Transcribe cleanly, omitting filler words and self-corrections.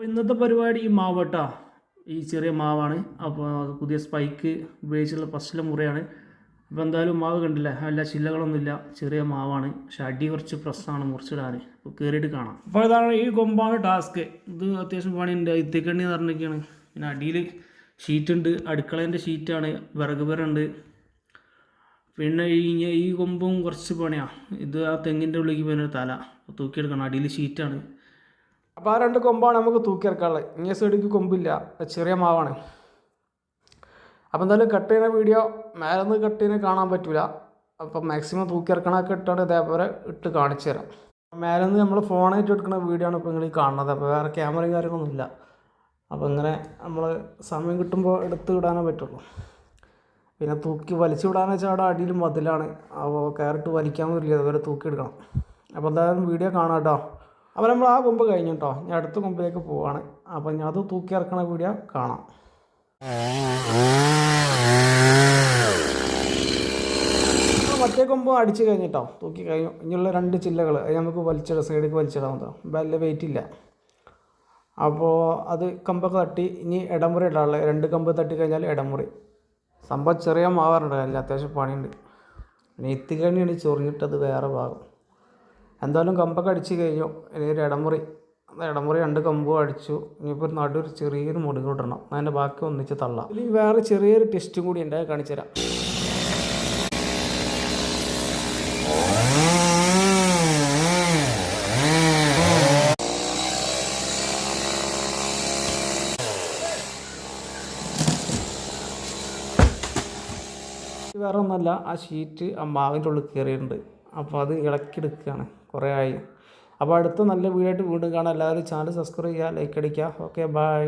ഇന്നത്തെ പരിപാടി ഈ മാവ് കേട്ടോ, ഈ ചെറിയ മാവാണ്. അപ്പോൾ പുതിയ സ്പൈക്ക് ഉപയോഗിച്ചുള്ള ഫസ്റ്റിലെ മുറയാണ്. അപ്പോൾ എന്തായാലും മാവ് കണ്ടില്ല, എല്ലാ ചില്ലകളൊന്നുമില്ല, ചെറിയ മാവാണ്. പക്ഷെ അടി കുറച്ച് പ്രശ്നമാണ് മുറിച്ചിടാൻ. അപ്പോൾ കയറിയിട്ട് കാണാം. അപ്പോൾ ഇതാണ് ഈ കൊമ്പാണ് ടാസ്ക്. ഇത് അത്യാവശ്യം പണിയുണ്ട്. ഇത്തിക്കണ്ണി നിറഞ്ഞൊക്കെയാണ്. പിന്നെ അടിയിൽ ഷീറ്റുണ്ട്, അടുക്കളേൻ്റെ ഷീറ്റാണ്, വിറക് പേരുണ്ട്. പിന്നെ ഈ കൊമ്പും കുറച്ച് പണിയാണ്. ഇത് ആ തെങ്ങിൻ്റെ ഉള്ളിലേക്ക് പിന്നെ തല തൂക്കിയെടുക്കണം. അടിയിൽ ഷീറ്റാണ്. അപ്പോൾ ആ രണ്ട് കൊമ്പാണ് നമുക്ക് തൂക്കിയെടുക്കാനുള്ളത്. ഇങ്ങനെ സൈഡിലേക്ക് കൊമ്പില്ല, ചെറിയ മാവാണ്. അപ്പോൾ എന്തായാലും കട്ട് ചെയ്യുന്ന വീഡിയോ മേലെന്ന് കട്ട് ചെയ്യുന്ന കാണാൻ പറ്റില്ല. അപ്പം മാക്സിമം തൂക്കിയിറക്കണമൊക്കെ ഇട്ടാണ് ഇതേപോലെ ഇട്ട് കാണിച്ചു തരാം. മേലെന്ന് നമ്മൾ ഫോണായിട്ട് എടുക്കുന്ന വീഡിയോ ആണ് ഇപ്പോൾ നിങ്ങൾ കാണുന്നത്. അപ്പോൾ വേറെ ക്യാമറയും കാര്യങ്ങളൊന്നുമില്ല. അപ്പോൾ ഇങ്ങനെ നമ്മൾ സമയം കിട്ടുമ്പോൾ എടുത്ത് വിടാനേ പറ്റുള്ളൂ. പിന്നെ തൂക്കി വലിച്ചു വിടാന്ന് വെച്ചാൽ അവിടെ അടിയിൽ മതിലാണ്. അപ്പോൾ കയറിട്ട് വലിക്കാൻ പറ്റില്ല, അതുവരെ തൂക്കിയെടുക്കണം. അപ്പോൾ എന്തായാലും വീഡിയോ കാണാം കേട്ടോ. അപ്പോൾ നമ്മൾ ആ കൊമ്പ് കഴിഞ്ഞു കേട്ടോ, ഞാൻ അടുത്ത കൊമ്പിലേക്ക് പോവാണ്. അപ്പോൾ ഞാൻ അത് തൂക്കി ഇറക്കണ വീഡിയോ കാണാം. മറ്റേ കൊമ്പ് അടിച്ച് കഴിഞ്ഞിട്ടോ, തൂക്കി കഴിഞ്ഞു. ഇനിയുള്ള രണ്ട് ചില്ലകൾ അത് നമുക്ക് വലിച്ചിടാം, സൈഡിലേക്ക് വലിച്ചിടാൻ കേട്ടോ. വലിയ വെയിറ്റ് ഇല്ല. അപ്പോൾ അത് കമ്പൊക്കെ തട്ടി ഇനി ഇടമുറി ഇടാനുള്ള രണ്ട് കമ്പ് തട്ടി കഴിഞ്ഞാൽ ഇടമുറി. സംഭവം ചെറിയ മാവാറുണ്ട്, അല്ല അത്യാവശ്യം പണിയുണ്ട്. പിന്നെ എത്തിക്കണ്ണിയാണ് ചൊറിഞ്ഞിട്ടത് വേറെ ഭാഗം. എന്തായാലും കമ്പൊക്കെ അടിച്ച് കഴിഞ്ഞു. ഇനി ഒരു ഇടമുറി രണ്ട് കമ്പും അടിച്ചു. ഇനിയിപ്പോൾ ഒരു നടുവൊരു ചെറിയൊരു മുടി ഇടണം. അതിൻ്റെ ബാക്കി ഒന്നിച്ച് തള്ളാം. ഇനി വേറെ ചെറിയൊരു ടെസ്റ്റും കൂടി ഉണ്ട്, കാണിച്ചു തരാം. വേറെ ഒന്നുമല്ല, ആ ഷീറ്റ് ആ മാവിൻ്റെ ഉള്ളിൽ കയറിയിട്ടുണ്ട്. അപ്പോൾ അത് ഇളക്കിയെടുക്കുകയാണ്, കുറേ ആയി. അപ്പോൾ അടുത്ത നല്ല വീഡിയോ ആയിട്ട് വീണ്ടും കാണാം. എല്ലാവരും ചാനൽ സബ്സ്ക്രൈബ് ചെയ്യുക, ലൈക്ക് അടിക്കുക. Okay, by.